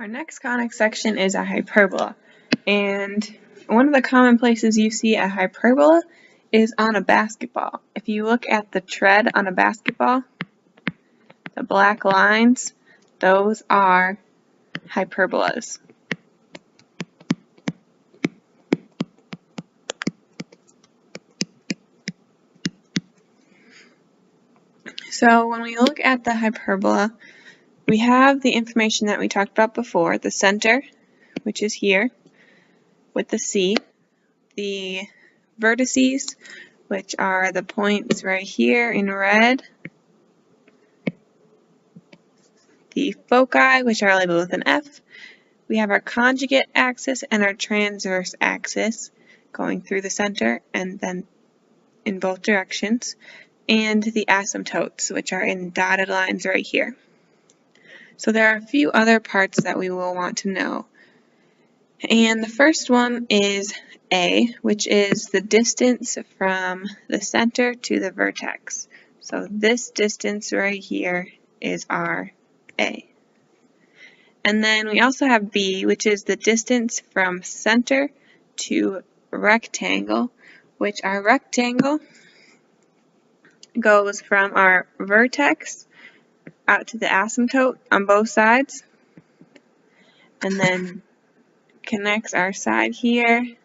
Our next conic section is a hyperbola, and one of the common places you see a hyperbola is on a basketball. If you look at the tread on a basketball, the black lines, those are hyperbolas. So when we look at the hyperbola, we have the information that we talked about before, the center, which is here, with the C, the vertices, which are the points right here in red, the foci, which are labeled with an F. We have our conjugate axis and our transverse axis going through the center and then in both directions, and the asymptotes, which are in dotted lines right here. So there are a few other parts that we will want to know. And the first one is A, which is the distance from the center to the vertex. So this distance right here is our A. And then we also have B, which is the distance from center to rectangle, which our rectangle goes from our vertex out to the asymptote on both sides, and then connects our side here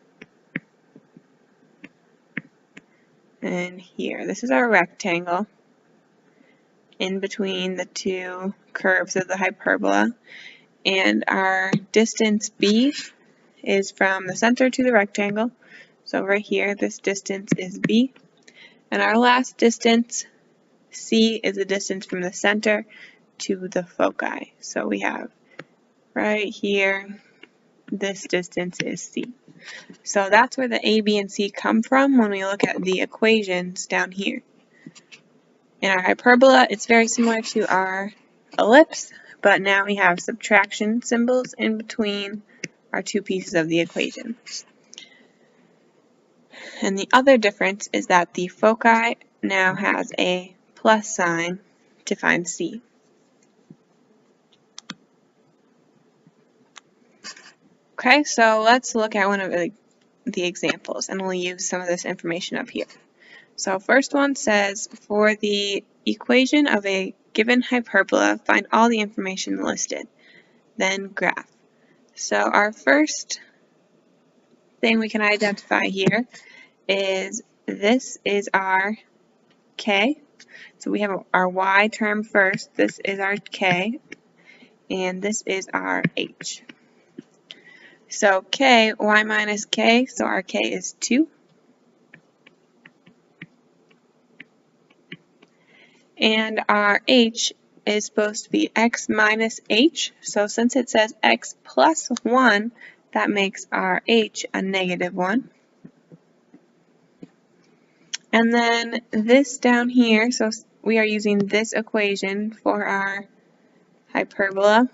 and here. This is our rectangle in between the two curves of the hyperbola. And our distance B is from the center to the rectangle. So right here, this distance is B. And our last distance, C, is the distance from the center to the foci. So we have right here, this distance is C. So that's where the A, B, and C come from when we look at the equations down here. In our hyperbola, it's very similar to our ellipse, but now we have subtraction symbols in between our two pieces of the equation. And the other difference is that the foci now has a plus sign to find C. Okay, so let's look at one of the examples, and we'll use some of this information up here. So first one says, for the equation of a given hyperbola, find all the information listed, then graph. So our first thing we can identify here is this is our K. So we have our Y term first. This is our K, and this is our H. So K, Y minus K, so our K is 2. And our H is supposed to be X minus H. So since it says X plus 1, that makes our H a -1. And then this down here, so we are using this equation for our hyperbola.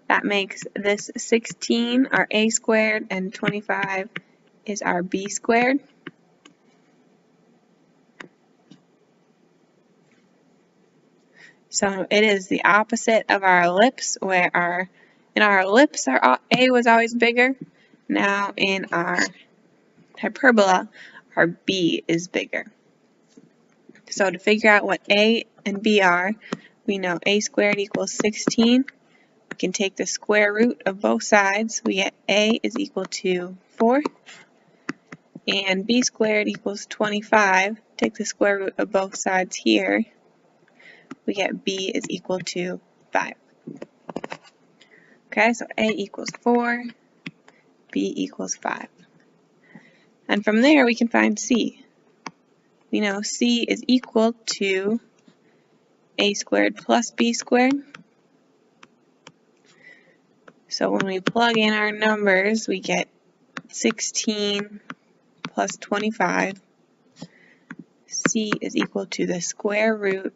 That makes this 16 our A squared, and 25 is our B squared. So it is the opposite of our ellipse, where in our ellipse our A was always bigger. Now in our hyperbola, our B is bigger. So to figure out what A and B are, we know A squared equals 16. We can take the square root of both sides. We get A is equal to 4. And B squared equals 25. Take the square root of both sides here. We get B is equal to 5. Okay, so A equals 4, B equals 5. And from there we can find C. We know C is equal to A squared plus B squared. So when we plug in our numbers, we get 16 plus 25. C is equal to the square root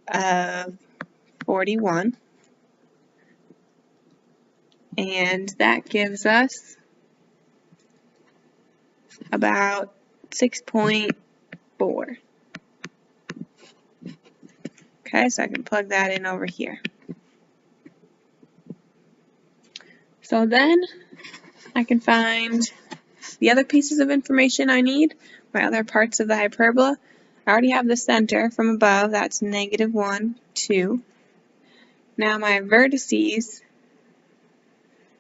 of 41. And that gives us about 6.4. Okay, so I can plug that in over here. So then I can find the other pieces of information I need, my other parts of the hyperbola. I already have the center from above, that's -1, 2. Now my vertices,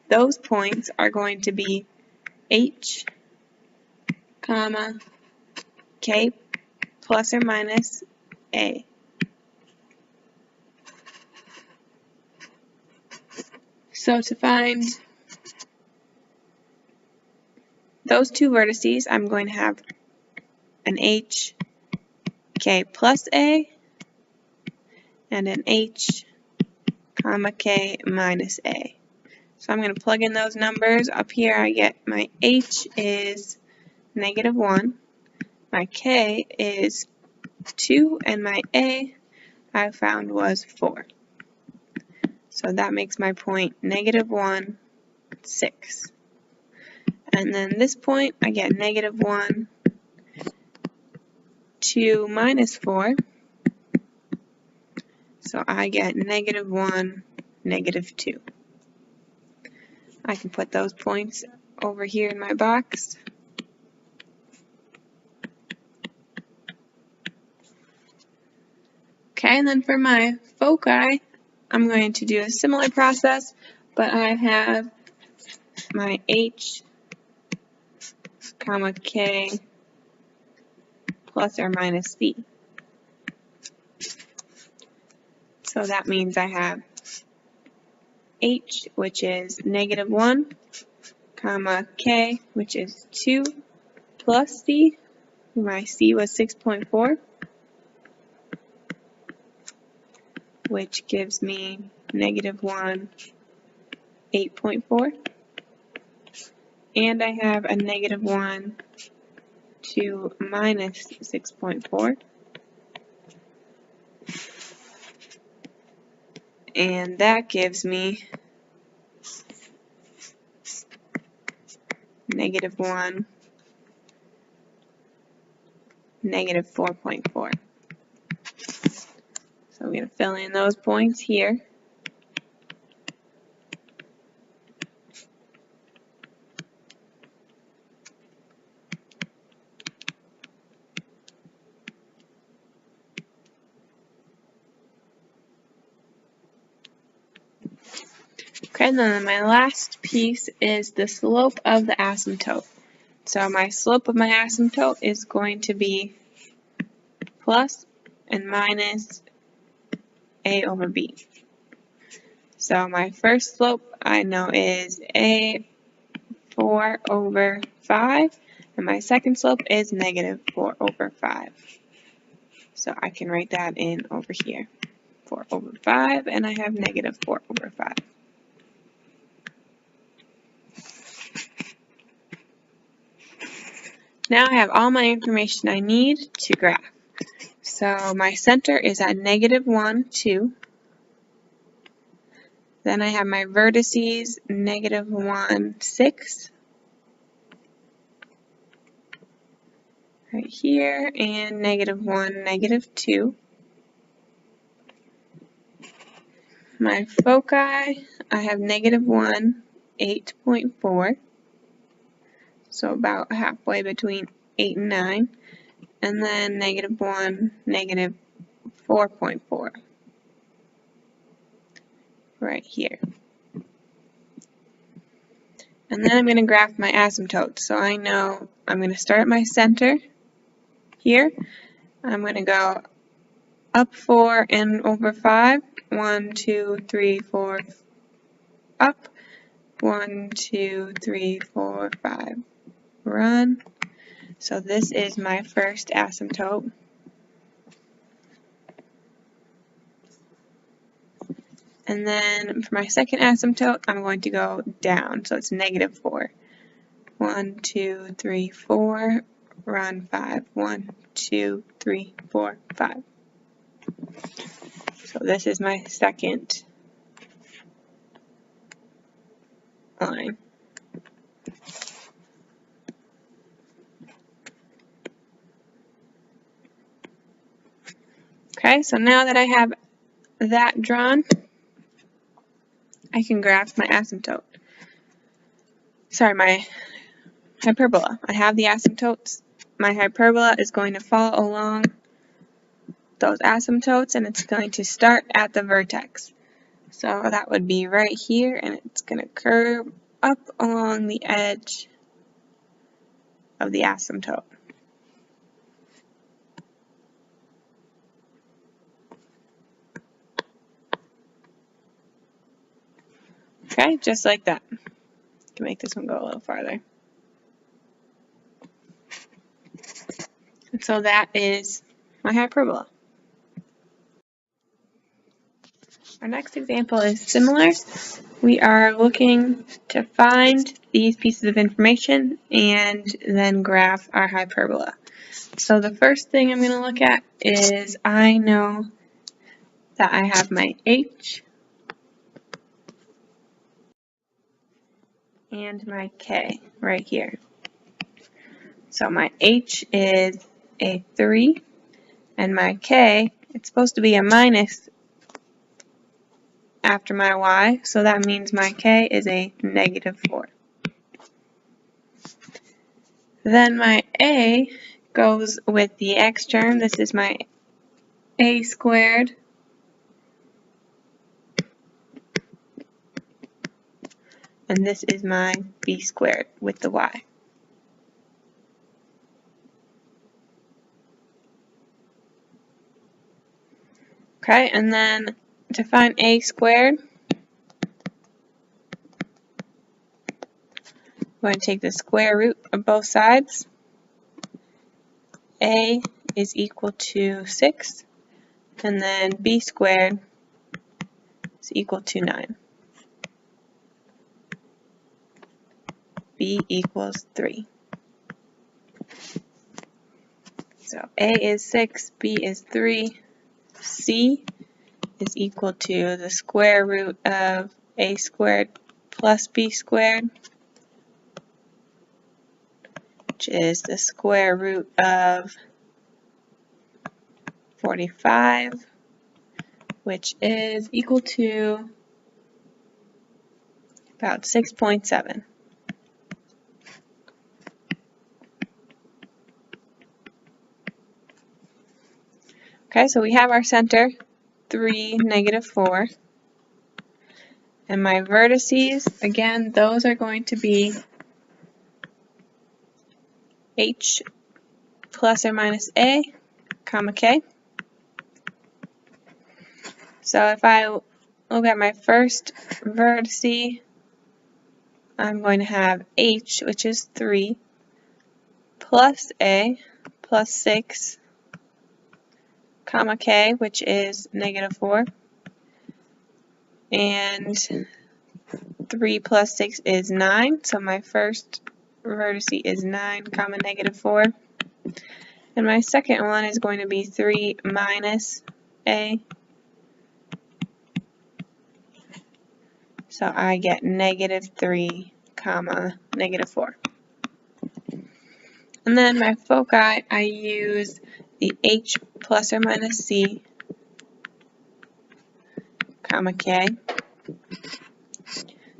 those points are going to be h, comma, k plus or minus a. So to find those two vertices, I'm going to have an h, k plus a, and an h, comma, k minus a. So I'm going to plug in those numbers. Up here I get my h is -1, my k is 2, and my a I found was 4. So that makes my point -1, 6. And then this point I get -1, 2 minus 4. So I get -1, -2. I can put those points over here in my box. Okay, and then for my foci, I'm going to do a similar process, but I have my h, comma, k plus or minus c. So that means I have h, which is -1, comma, k, which is 2, plus c. My c was 6.4, which gives me -1, 8.4. And I have a -1, 2 minus 6.4. And that gives me -1, -4.4. So I'm going to fill in those points here. Okay, and then my last piece is the slope of the asymptote. So my slope of my asymptote is going to be plus and minus a over b. So my first slope I know is a 4 over 5, and my second slope is -4 over 5. So I can write that in over here. 4 over 5, and I have -4 over 5. Now I have all my information I need to graph. So my center is at -1, 2. Then I have my vertices, -1, 6. Right here, and -1, -2. My foci, I have -1, 8.4. So about halfway between 8 and 9. And then -1, -4.4. Right here. And then I'm going to graph my asymptotes. So I know I'm going to start at my center here. I'm going to go up 4 and over 5. 1, 2, 3, 4, up. 1, 2, 3, 4, 5, run. So this is my first asymptote. And then for my second asymptote, I'm going to go down. So it's -4. 1, 2, 3, 4, run 5. 1, 2, 3, 4, 5. So this is my second line. Okay, so now that I have that drawn, I can graph my asymptote. my hyperbola. I have the asymptotes. My hyperbola is going to fall along those asymptotes, and it's going to start at the vertex. So that would be right here, and it's going to curve up along the edge of the asymptote. Okay, just like that. I can make this one go a little farther. And so that is my hyperbola. Our next example is similar. We are looking to find these pieces of information and then graph our hyperbola. So the first thing I'm going to look at is I know that I have my h and my k right here. So my h is a 3 and my k, it's supposed to be a minus after my y, so that means my k is a -4. Then my a goes with the x term. This is my a squared and this is my b squared with the y. Okay, and then to find a squared, I'm going to take the square root of both sides. A is equal to 6, and then b squared is equal to 9. B equals 3. So A is 6, B is 3, C is equal to the square root of A squared plus B squared, which is the square root of 45, which is equal to about 6.7. Okay, so we have our center, 3, -4. And my vertices, again, those are going to be h plus or minus a, comma k. So if I look at my first vertice, I'm going to have h, which is 3, plus a, plus 6, comma k, which is -4. And 3 plus 6 is 9, so my first vertice is 9, comma -4. And my second one is going to be 3 minus a. So I get -3, comma -4. And then my foci, I use the h plus or minus c, comma k.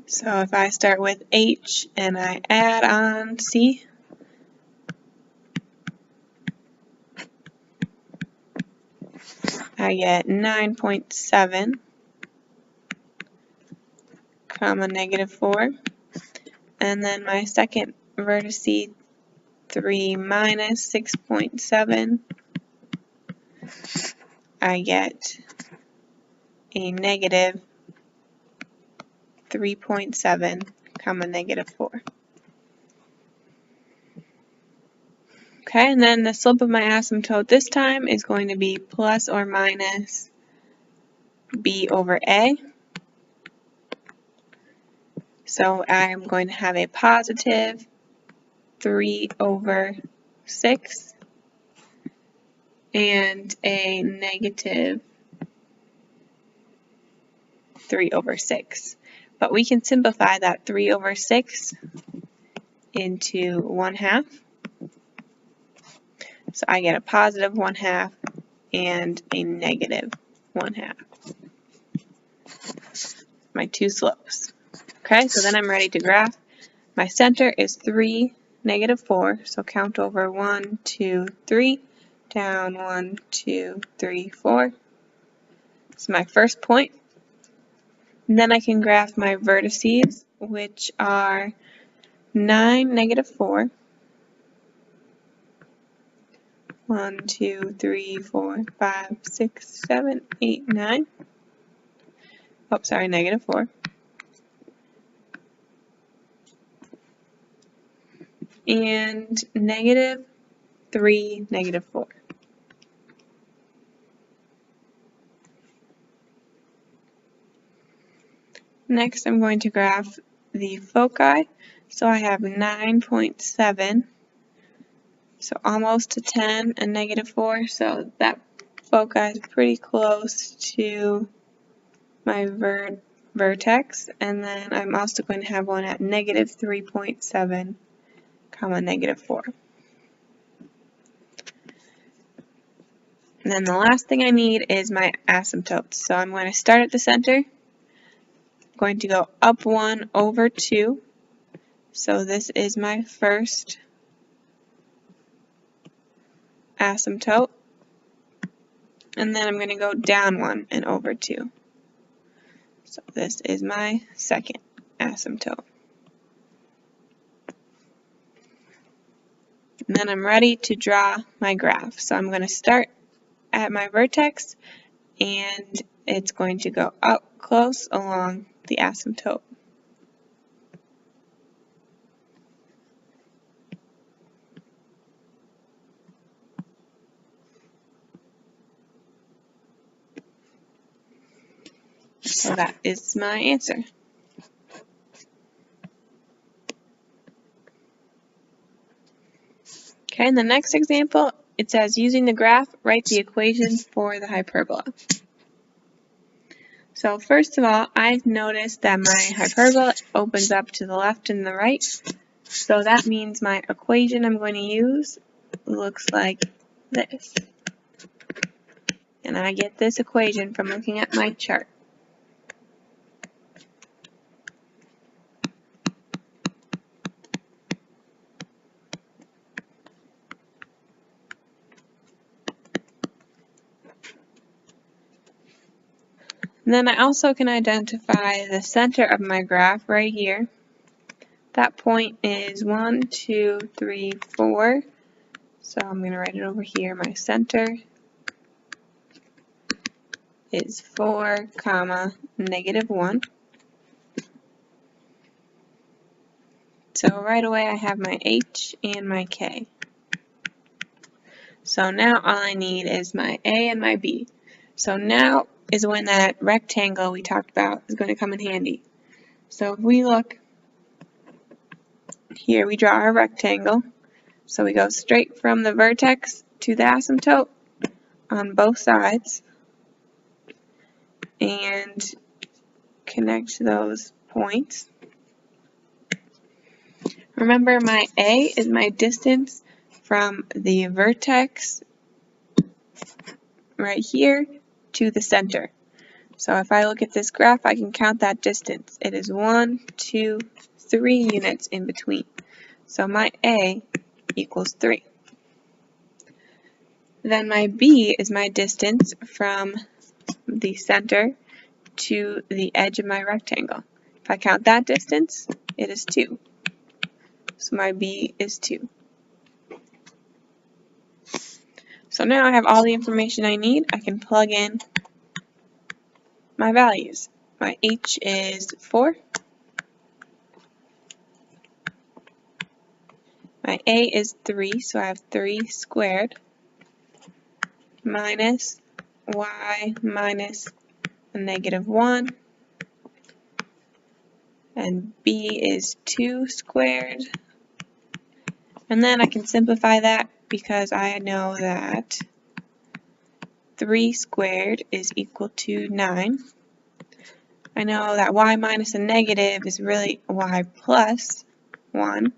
So if I start with h and I add on c, I get 9.7, comma -4. And then my second vertice, 3 minus 6.7, I get a -3.7, comma -4. Okay, and then the slope of my asymptote this time is going to be plus or minus b over a. So I'm going to have a positive 3 over 6 and a negative 3 over 6. But we can simplify that 3 over 6 into 1/2. So I get a positive 1/2 and a negative 1/2. My two slopes. Okay, so then I'm ready to graph. My center is 3, negative 4, so count over 1, 2, 3, down 1, 2, 3, 4. It's my first point. And then I can graph my vertices, which are 9, negative 4. 1, 2, 3, 4, 5, 6, 7, 8, 9. Oh, sorry, negative 4. And negative 3, negative 4. Next, I'm going to graph the foci. So I have 9.7, so almost to 10, and negative 4. So that foci is pretty close to my vertex. And then I'm also going to have one at negative 3.7, comma, negative 4. And then the last thing I need is my asymptotes. So I'm going to start at the center. I'm going to go up 1 over 2. So this is my first asymptote. And then I'm going to go down 1 and over 2. So this is my second asymptote. And then I'm ready to draw my graph. So I'm going to start at my vertex, and it's going to go up close along the asymptote. So that is my answer. Okay, in the next example, it says using the graph, write the equations for the hyperbola. So first of all, I've noticed that my hyperbola opens up to the left and the right. So that means my equation I'm going to use looks like this. And I get this equation from looking at my chart. And then I also can identify the center of my graph right here. That point is 1, 2, 3, 4. So I'm going to write it over here. My center is 4, comma, negative 1. So right away I have my H and my K. So now all I need is my A and my B. So now is when that rectangle we talked about is going to come in handy. So if we look here, we draw our rectangle. So we go straight from the vertex to the asymptote on both sides and connect those points. Remember, my A is my distance from the vertex right here to the center. So if I look at this graph, I can count that distance. It is 1, 2, 3 units in between. So my A equals 3. Then my B is my distance from the center to the edge of my rectangle. If I count that distance, it is 2. So my B is 2. So now I have all the information I need. I can plug in my values. My H is 4. My A is 3, so I have 3 squared minus y minus a negative 1. And B is 2 squared. And then I can simplify that because I know that 3 squared is equal to 9. I know that y minus a negative is really y plus 1.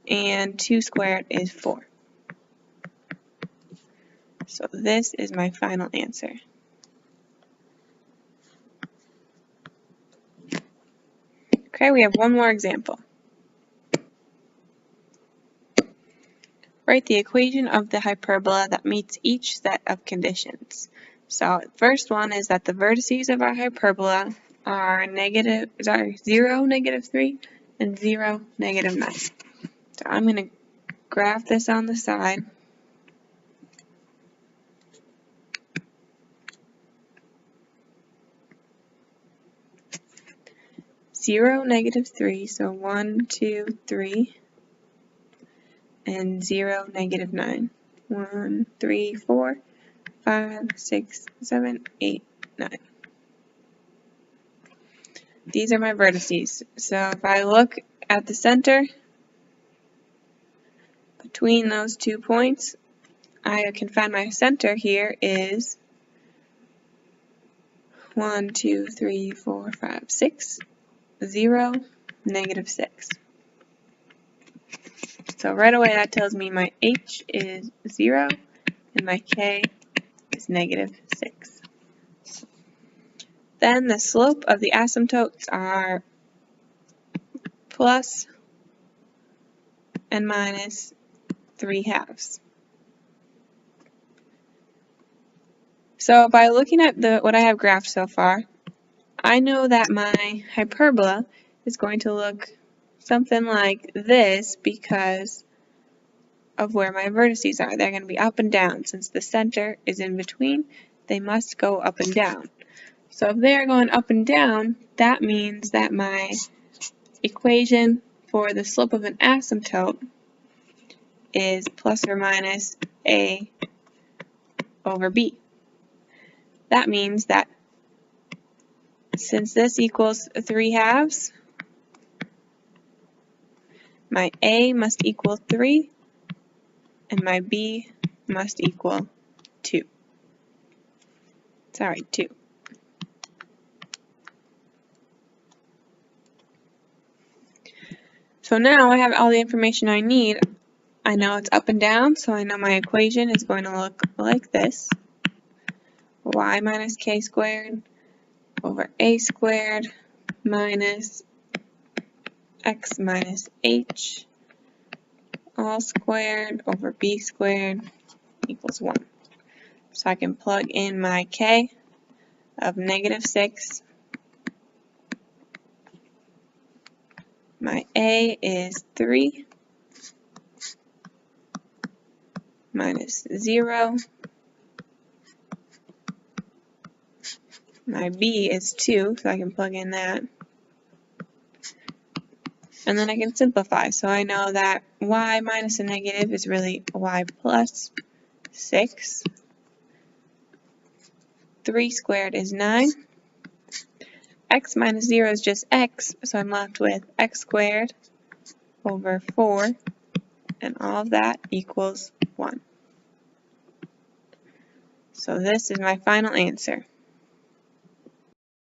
And 2 squared is 4. So this is my final answer. Okay, we have one more example. Write the equation of the hyperbola that meets each set of conditions. So the first one is that the vertices of our hyperbola are 0, -3, and 0, -9. So I'm going to graph this on the side. Zero, -3, so 1, 2, 3, and 0, -9. 1, 3, 4, 5, 6, 7, 8, 9. These are my vertices. So if I look at the center between those 2 points, I can find my center here is 1, 2, 3, 4, 5, 6, 0, -6. So right away that tells me my H is 0 and my K is -6. Then the slope of the asymptotes are plus and minus 3/2. So by looking at what I have graphed so far, I know that my hyperbola is going to look something like this because of where my vertices are. They're going to be up and down. Since the center is in between, they must go up and down. So if they're going up and down, that means that my equation for the slope of an asymptote is plus or minus A over B. That means that since this equals 3/2, my A must equal 3 and my B must equal 2. Sorry, 2. So now I have all the information I need. I know it's up and down, so I know my equation is going to look like this. Y minus k squared over a squared minus x minus h all squared over b squared equals 1. So I can plug in my k of -6. My a is 3 minus 0. My b is 2, so I can plug in that. And then I can simplify. So I know that y minus a negative is really y plus 6. 3 squared is 9. X minus 0 is just x, so I'm left with x squared over 4, and all of that equals 1. So this is my final answer.